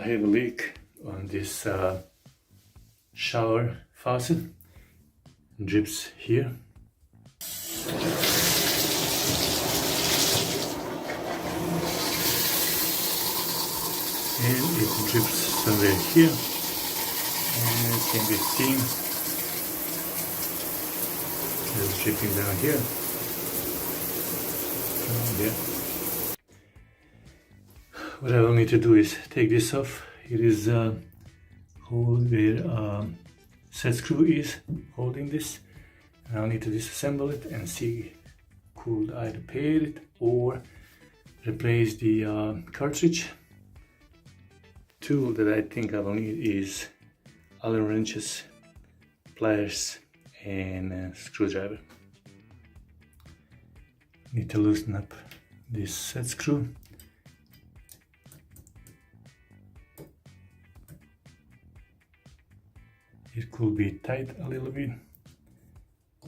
I have a leak on this shower faucet. It drips here. And it drips somewhere here. And it can be seen. It's dripping down here. There. What I will need to do is take this off. It is a hole where set screw is holding this. And I'll need to disassemble it and see could I repair it or replace the cartridge. Tool that I think I will need is Allen wrenches, pliers, and a screwdriver. Need to loosen up this set screw. It could be tight a little bit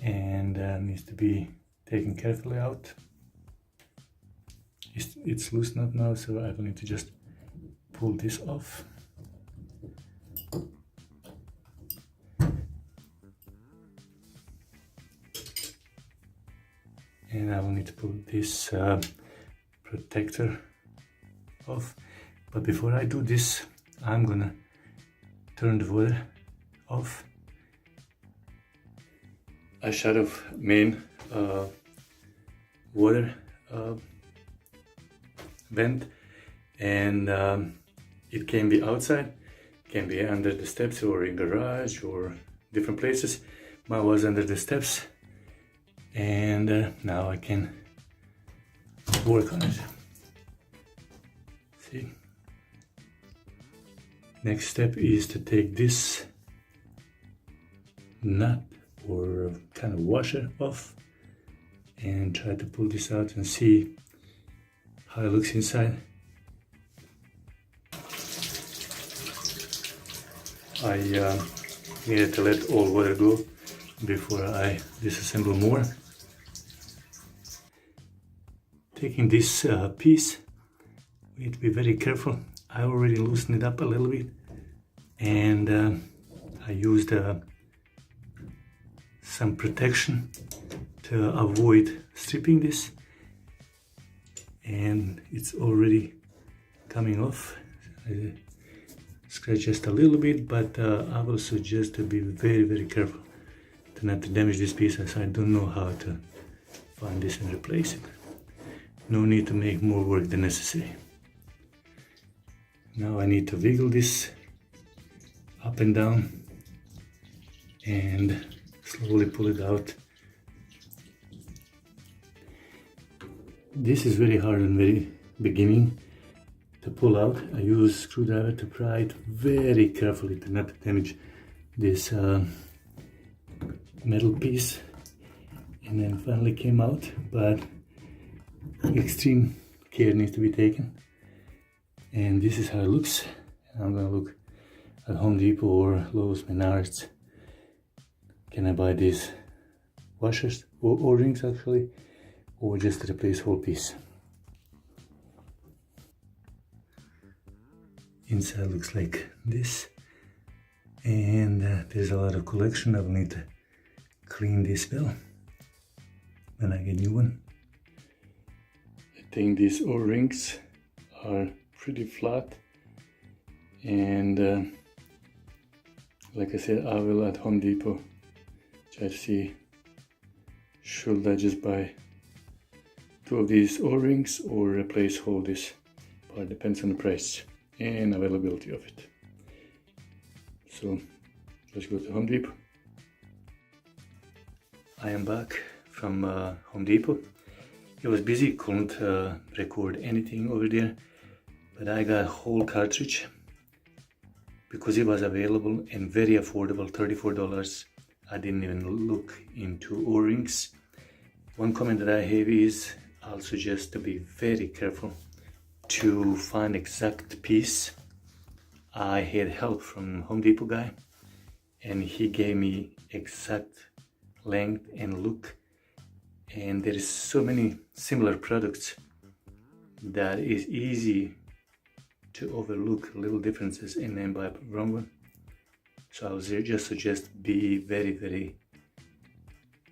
and needs to be taken carefully out. It's loosened up now, so I will need to just pull this off. And I will need to pull this protector off. But before I do this, I'm gonna turn the water off. I shut off main water vent, and it can be outside, can be under the steps or in garage or different places. Mine was under the steps, and now I can work on it. See? Next step is to take this nut or kind of washer off and try to pull this out and see how it looks inside. I needed to let all water go before I disassemble more. Taking this piece, we need to be very careful. I already loosened it up a little bit, and I used some protection to avoid stripping this, and it's already coming off. I scratch just a little bit, but I will suggest to be very careful to not to damage this piece, as I don't know how to find this and replace it. No need to make more work than necessary. Now I need to wiggle this up and down and slowly pull it out. This is very hard in the very beginning to pull out. I use a screwdriver to pry it very carefully to not damage this metal piece, and then finally came out, but extreme care needs to be taken. And this is how it looks. I'm gonna look at Home Depot or Lowe's, Menards. Can I buy these washers or O-rings actually, or just replace whole piece? Inside looks like this, and there's a lot of collection. I will need to clean this well when I get a new one. I think these O-rings are pretty flat, and like I said, I will at Home Depot try to see should I just buy 2 of these O-rings or replace whole this part. Depends on the price and availability of it. So let's go to Home Depot. I am back from Home Depot. It was busy, couldn't record anything over there, but I got a whole cartridge because it was available and very affordable, $34. I didn't even look into O-rings. One comment that I have is I'll suggest to be very careful to find exact piece. I had help from Home Depot guy, and he gave me exact length and look, and there is so many similar products that is easy to overlook little differences and then buy a wrong one. So I would just suggest be very, very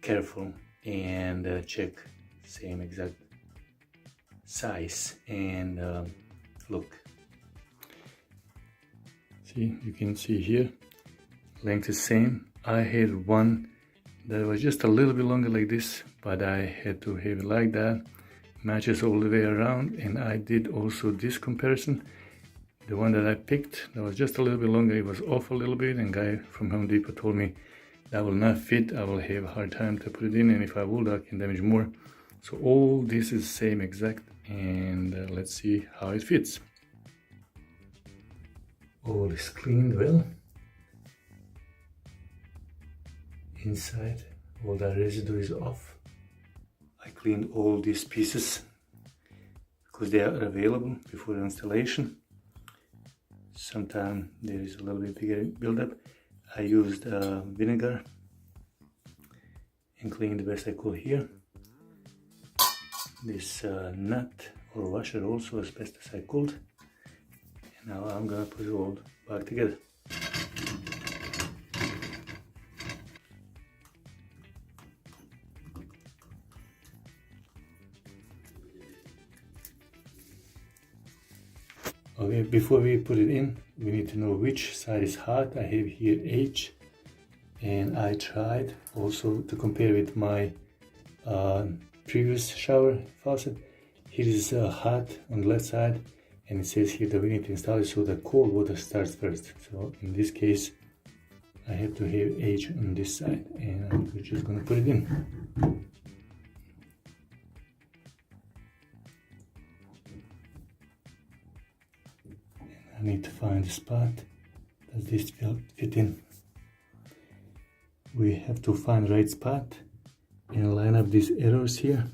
careful and check same exact size and look. See, you can see here, length is same. I had one that was just a little bit longer like this, but I had to have it like that. Matches all the way around, and I did also this comparison. The one that I picked that was just a little bit longer, it was off a little bit, and guy from Home Depot told me that will not fit. I will have a hard time to put it in, and if I would, I can damage more. So all this is same exact, and let's see how it fits. All is cleaned well. Inside, all the residue is off. I cleaned all these pieces because they are available before installation. Sometimes there is a little bit bigger buildup. I used vinegar and cleaned the best I could here. This nut or washer also as best as I could. And now I'm gonna put it all back together. Okay, before we put it in, we need to know which side is hot. I have here H, and I tried also to compare with my previous shower faucet. Here is hot on the left side, and it says here that we need to install it so the cold water starts first. So in this case, I have to have H on this side, and I'm just gonna put it in. I need to find a spot. Does this fit in? We have to find the right spot and line up these arrows here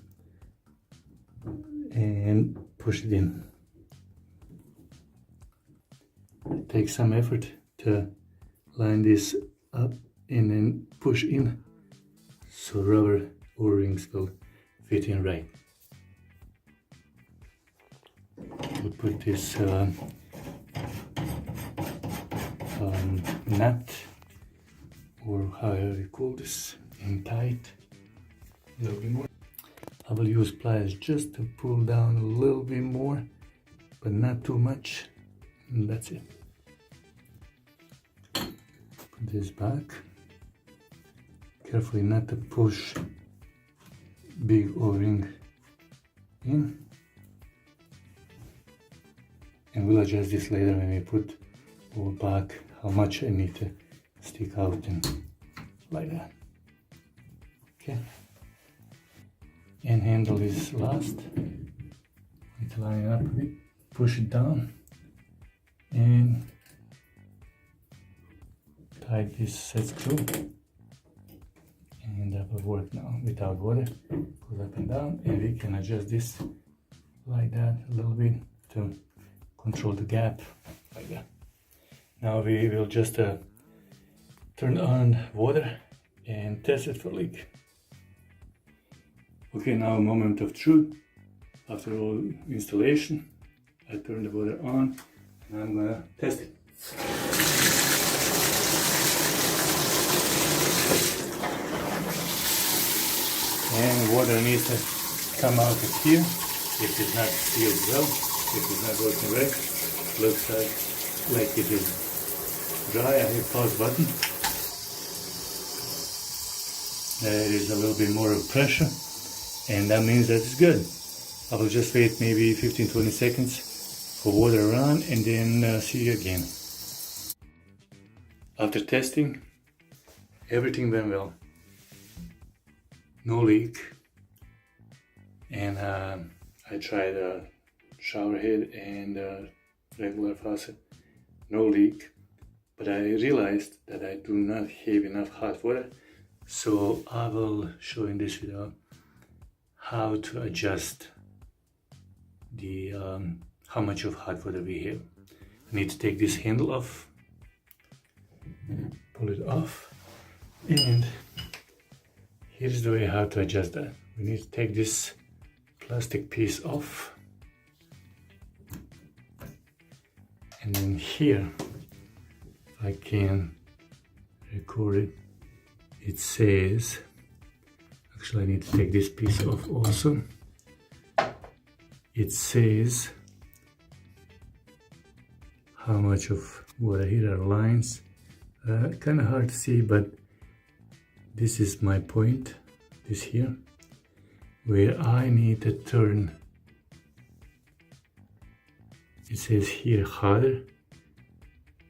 and push it in. It takes some effort to line this up and then push in so rubber O-rings will fit in right. We'll put this nut, or however you call this, in tight a little bit more. I will use pliers just to pull down a little bit more, but not too much, and that's it. Put this back. Carefully not to push big O-ring in, and we'll adjust this later when we put all back, how much I need to stick out and like that. Okay, and handle is last. Need to line it up a bit, push it down, and tight this set screw, and that will work now without water. Pull up and down, and we can adjust this like that a little bit to control the gap like that. Now we will just turn on water and test it for leak. Okay, now a moment of truth. After all installation, I turn the water on and I'm gonna test it. And water needs to come out of here if it's not sealed well, if it's not working right. Looks like it is dry. I hit pause button. There is a little bit more of pressure, and that means that it's good. I will just wait maybe 15-20 seconds for water to run and then see you again. After testing, everything went well. No leak, and I tried a shower head and a regular faucet. No leak. But I realized that I do not have enough hot water, so I will show in this video how to adjust the how much of hot water we have. I need to take this handle off, pull it off, and here's the way how to adjust that. We need to take this plastic piece off And then here I can record it. It says, actually I need to take this piece off also. It says how much of water. Here are lines, kind of hard to see, but this is my point, this here, where I need to turn. It says here hotter.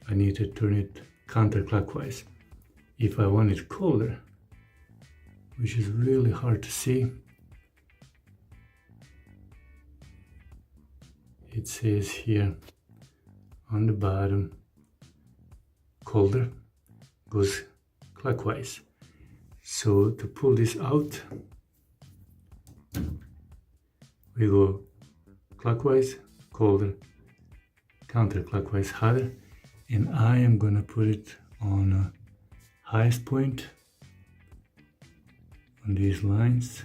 I need to turn it counterclockwise. If I want it colder, which is really hard to see, it says here on the bottom, colder, goes clockwise. So to pull this out, we go clockwise, colder, counterclockwise, hotter, and I am gonna put it on highest point on these lines.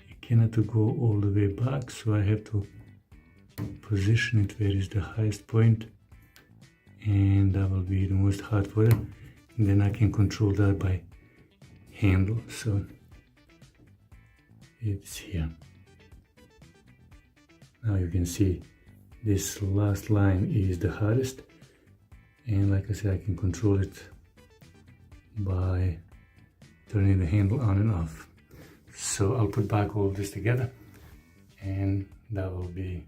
You cannot go all the way back, so I have to position it where is the highest point, and that will be the most hot water, and then I can control that by handle. So it's here. Now you can see this last line is the hottest, and like I said, I can control it by turning the handle on and off. So I'll put back all this together, and that will be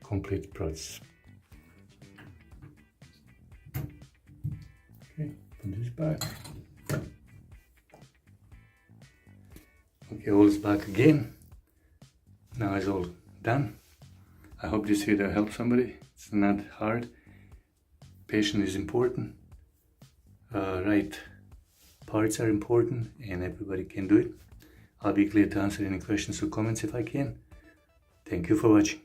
complete process. Okay, put this back. Okay, all is back again. Now it's all done. I hope this video helps somebody. It's not hard. Patience is important. Right parts are important, and everybody can do it. I'll be glad to answer any questions or comments if I can. Thank you for watching.